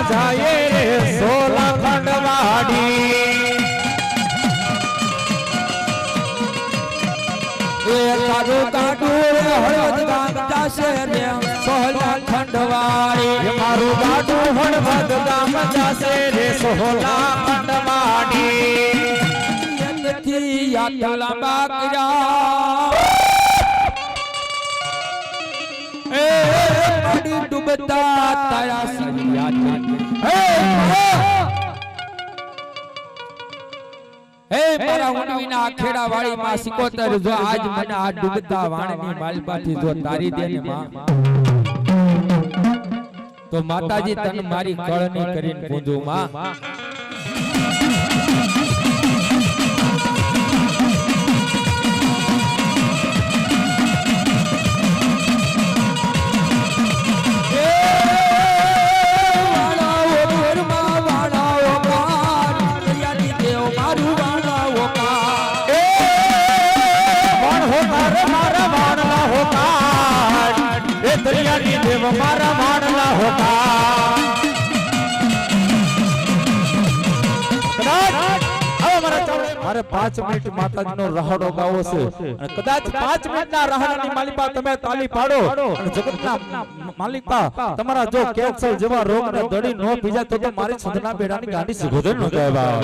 જાય રે સોલા ખંડવાડી એ તારું ગાડું હળવદ ગામ જાશે રે સોલા ખંડવાડી મારું ગાડું હળવદ ગામ જાશે રે સોલા ખંડવાડી થી યાત્રા બાકરા એ પાડી ડૂબતા તારા સિયા હે મારા ઉનવીના ખેડા વાળી માં સિકોતર જો આજ મને આ ડૂબતા વાણની માલપાથી જો તારી દે ને માં તો માતાજી તને મારી કળની કરીને પૂંજુ માં દેવ મારા માણલા હોતા મારે 5 મિનિટ માતાજીનો રહાડો ગાવો છે અને કદાચ 5 મિનિટના રહાડાની માલિકા તમે તાલી પાડો અને જગતના માલિકા તમારા જો કેન્સર જેવા રોગને દડી નો ભીજા તો મારી સંધના બેડાની ગાંડી સુગોધન ન કહેવા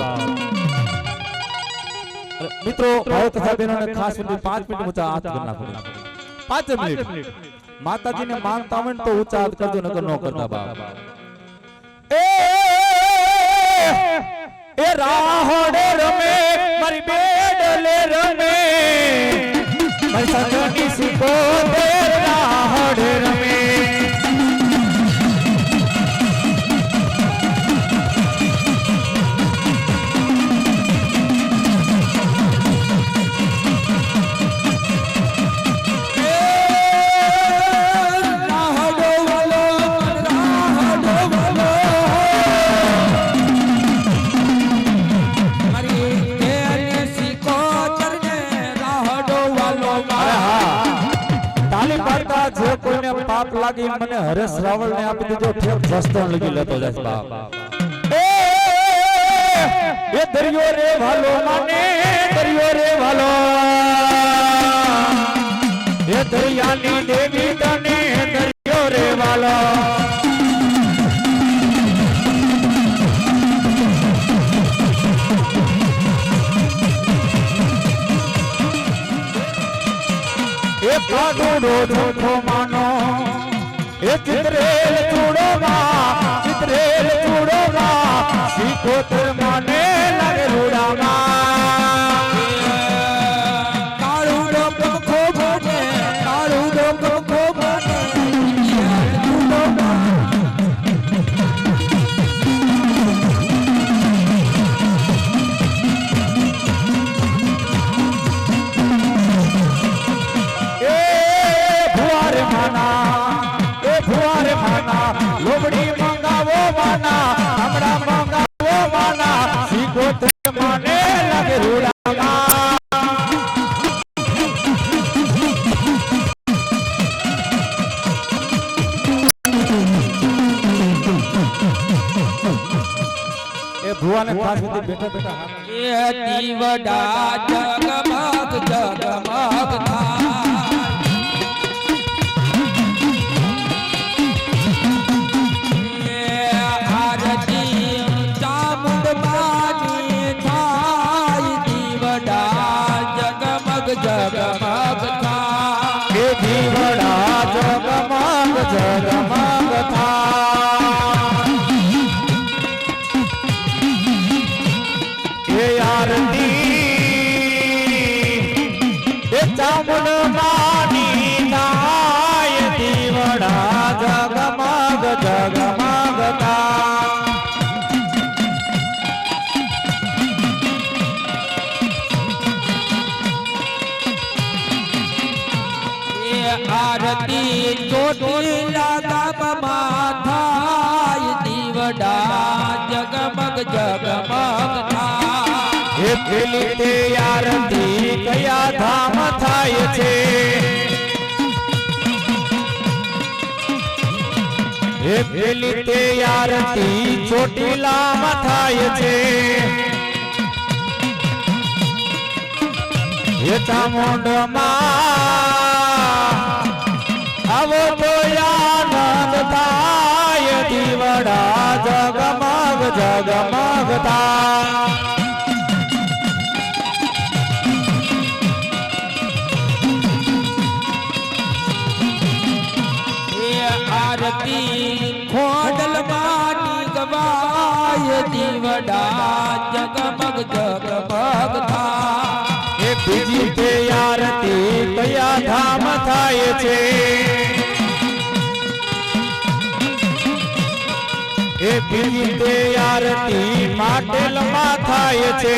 મિત્રો ભાવ તથા બહેનોને ખાસ 5 મિનિટ ઊંચા હાથ કરી નાખો 5 મિનિટ માતાજીને માનતા હોય તો ઊંચા હાથ કરજો નકર ન કરતા બાપ એ રાહોડે રમે મારી બેડલે રમે મારી સગની સિકો દે રાહોડે રમે જે કોઈને પાપ લાગી મને હરેશ રાવળ ને આપી દીધો ઠેક જસ્તણ લગી લેતો જાય બાપ એ દરિયો રે વાલો માને દરિયો રે વાલો એ દરિયાની દેવી તને દરિયો રે વાલો એ પાડુડો જોઠો માનો એ ચિત્રેલ ચૂડોમાં સિકોતર માને લાગે રૂડામાં કાળુડો પંખો ભોગે કાળુડો પંખો ભોગે લોબડી મંગાવો માના હમણા મંગાવો માના સિકોતર માને લાગે રૂડામાં એ ભુવાને ખાસ સુધી બેઠા બેઠા એ દીવડા જગમગ જગમગ થાય જગમગ થા એ દીવડા જગમગ જગમગ થા એ આરતી એ ચામુંડ માની થાય દીવડા જગમગ જગમગ થા આરતી ચોટીલા ગામમાં થાય દીવડા જગમગ જગમગ થાય એ પેલી તે આરતી કયા ધામ થાય છે એ એ પેલી તે આરતી ચોટીલામાં થાય છે એ ચામુંડમાં આવો તો આનંદ થાય દીવડા જગમગ જગમગ થાય આરતી ખોડલ માટી ગવાય દીવડા જગમગ જગમગ થાય એ બીજી તે આરતી કયા ધામ થાય છે એ બીજી તે આરતી પાટેલમાં થાય છે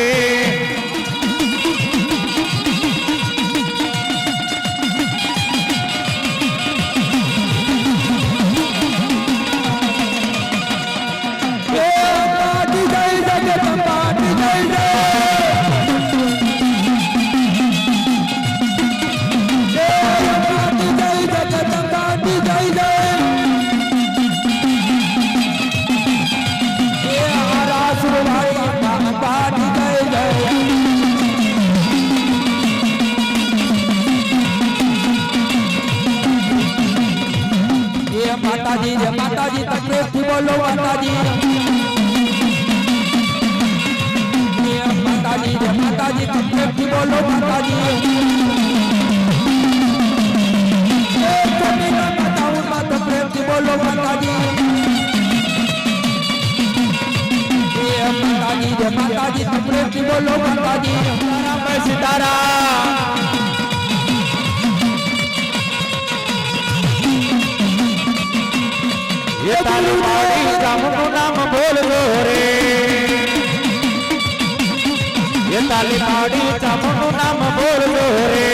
માતાજી જય માતાજી તકલીફથી બોલો માતાજી માતાજી જય માતાજી તકલીફથી બોલો માતાજી તકલીફથી બોલો માતાજી માતાજી જય માતાજી તકલીફથી બોલો માતાજી સીતારામ ये ताली पाड़ी जामुनु नाम बोलो रे ये ताली पाड़ी जामुनु नाम बोलो रे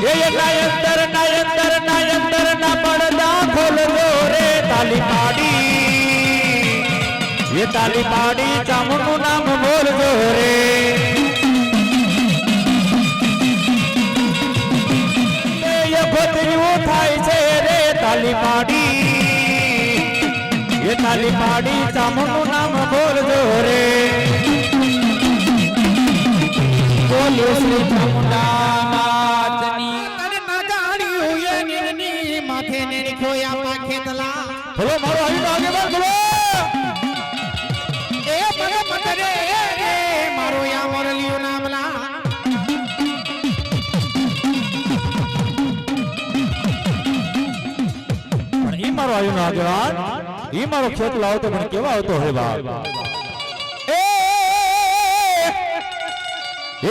ये नायंदर नायंदर नायंदर ना पड़दा खोल दो रे ताली पाड़ी ये ताली पाड़ी जामुनु नाम बोलो रे ये भद्रियो थाई छे ताली पाड़ी ये ताली पाड़ी चामुंडू नाम बोल दो रे बोलो श्री चामुंडा मातनी તને ના જાણ્યું એ નીરની માથે ને ખોયા પાખે તલા બોલો મારો આવી આગે બોલ બોલો એ મને મતરે રે મારો યા મોરલિયો નામલા મારો આવ્યો ના આગળ ઈ મારો ખેત લાવો તો મને કેવા આવતો હે બાપ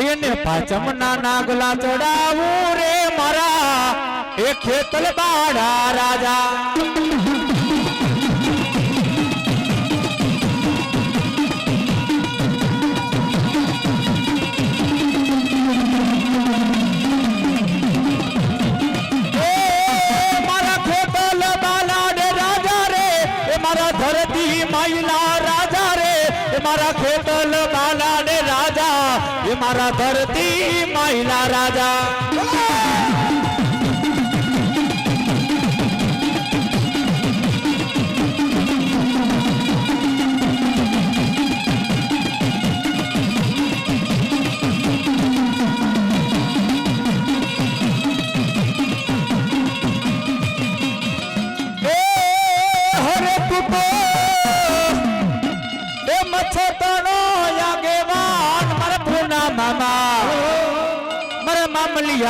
એને પાચમ ના નાગલા ચડાવું રે મારા એ ખેતલ બાડા રાજા मारा खेतल बाला ने राजा ये मारा धरती माइला राजा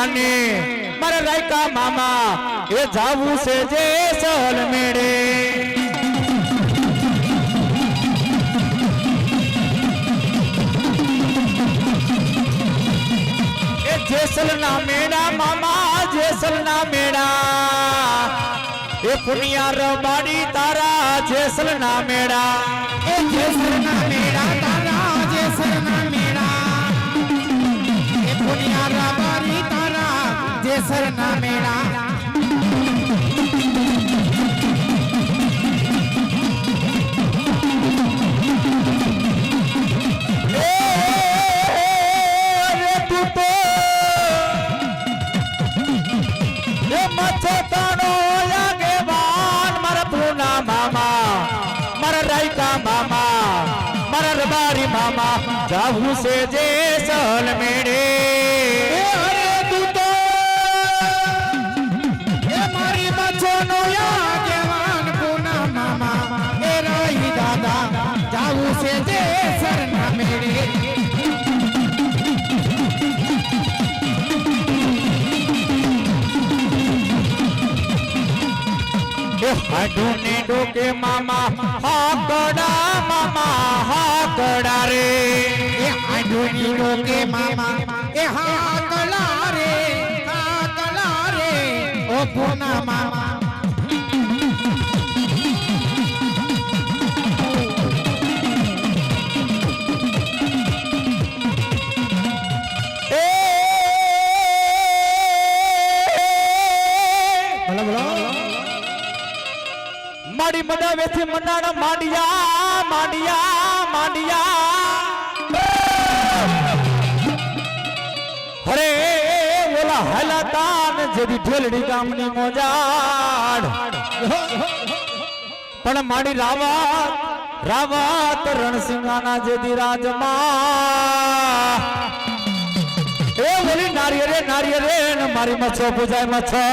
ने मर रायका मामा ये जावू से जेसल मेड़े ये जेसल ना मेड़ा मामा जेसल ना मेड़ा ये पुनिया रबाड़ी तारा जेसल ना मेड़ा ए जेसल ना मेड़ा तारा जेसल ना मेड़ा ए पुनिया रबाड़ी जेसर ना मेरा रे तू तो ये मच्छर तानो या છે જે સલ મેળે અરે તું તો એ મારી બચોનો આગેવાન પૂના મામા એ રહી દાદા જાવું છે જે સરના મેળે હાડું ને ડોકે મામા હાકડા રે એ આડુની ડોકે મામા એ હાકલા રે ઓ પૂના મામા માડી મડાવે છે મંડાણા માંડિયા અરે ઓલા હાલાતાન જેવી ઢેલડી ગામની મોજાડ પણ માડી રાવત રણસિંહાના જેદી રાજમાં એ ઓલી નારિયેરે ને મારી મચ્છો પૂજાય મચ્છો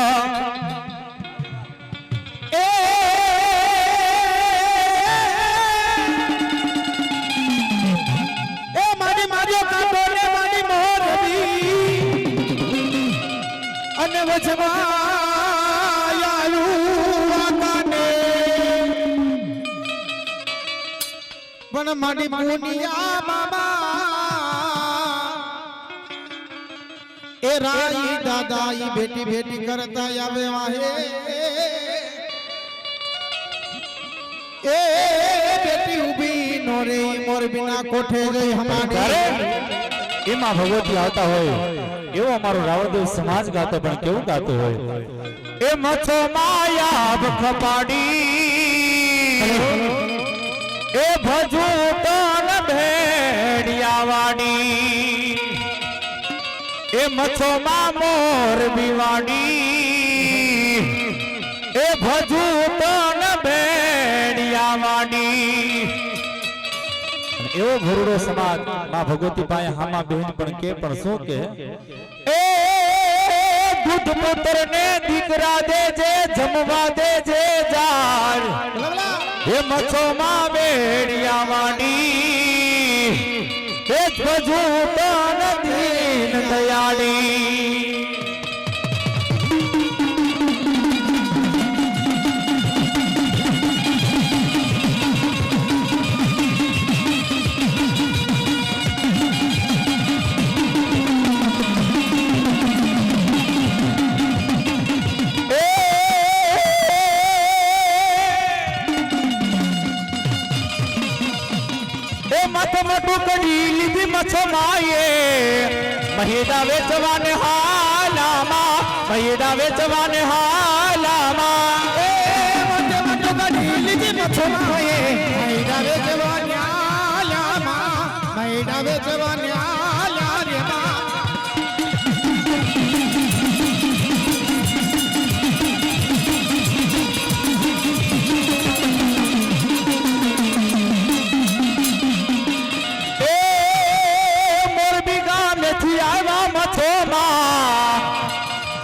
અને પણ મારી મુનિયા મામા એ રાઈ દાદા ઈ બેટી કરતા આવે વાહે એ બેટી ઉભી નો રે મોરબીના કોઠે ગઈ હમારે એમાં ભગવતી આવતા હોય એવો અમારો રાવણદેવ સમાજ ગાતો પણ કેવું ગાતો હોય એ મચ્છો માયા ખપાડી એ ભજુ તન ભેડિયા વાડી એ મચ્છો માં મોર બીવાડી એ ભજુ તન ભેડિયા વાડી એવો ભરૂડો સમાજ માં ભગવતી પાસે હામા બહેન પણ કે પણ શું કે એ દૂધ પુત્ર ને દીકરા દેજે જમવા દેજે જાર એ મચ્છો માં બેડિયા વાડી એ ભજુ તન દીન દયાળી ટુકડી લીધી મચ્છો માયે મહિડા વેચવાને હાલામાં એ મત ટુકડી લીધી મચ્છો માયે મહિડા વેચવાને હાલા રે માં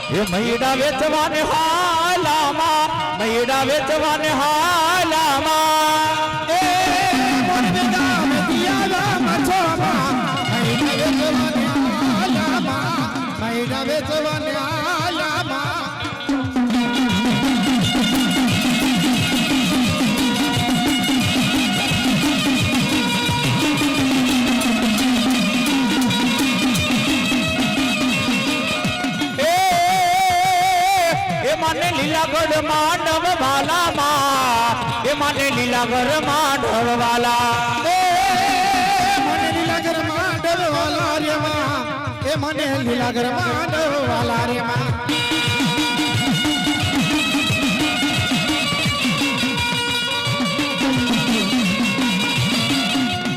એ મૈડા વેચવાને હાલામાં એ મોરબી ગામ દિયાલા મચ્છોમાં મહિડા વેચવાને હાલામાં મને લીલાગઢ માંડવ વાલામાં એ મને લીલાગઢ માંડવ વાલા મને લીલાગઢ માંડવ વાલા રે માં એ મને લીલાગઢ માંડવ વાલા રે માં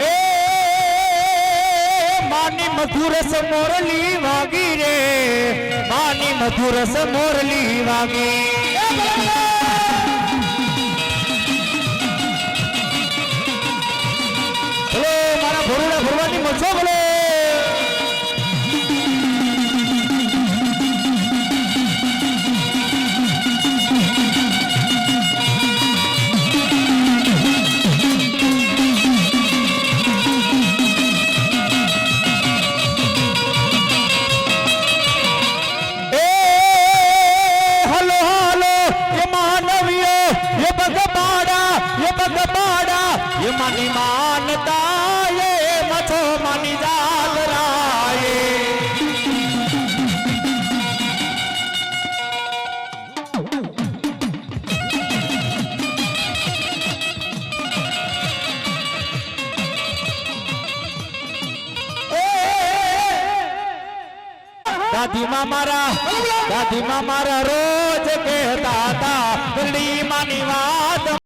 એ માની મધુરસ મોરલી વાગી રે માની મધુરસ મોરલી વાગી બોલો મારા ભરૂડા ભરવાની મચ્છો બોલો માની માનતા એ મથો માની જાગરાએ દાદી માં મારા રોજ કહેતા હતા લી માની વાત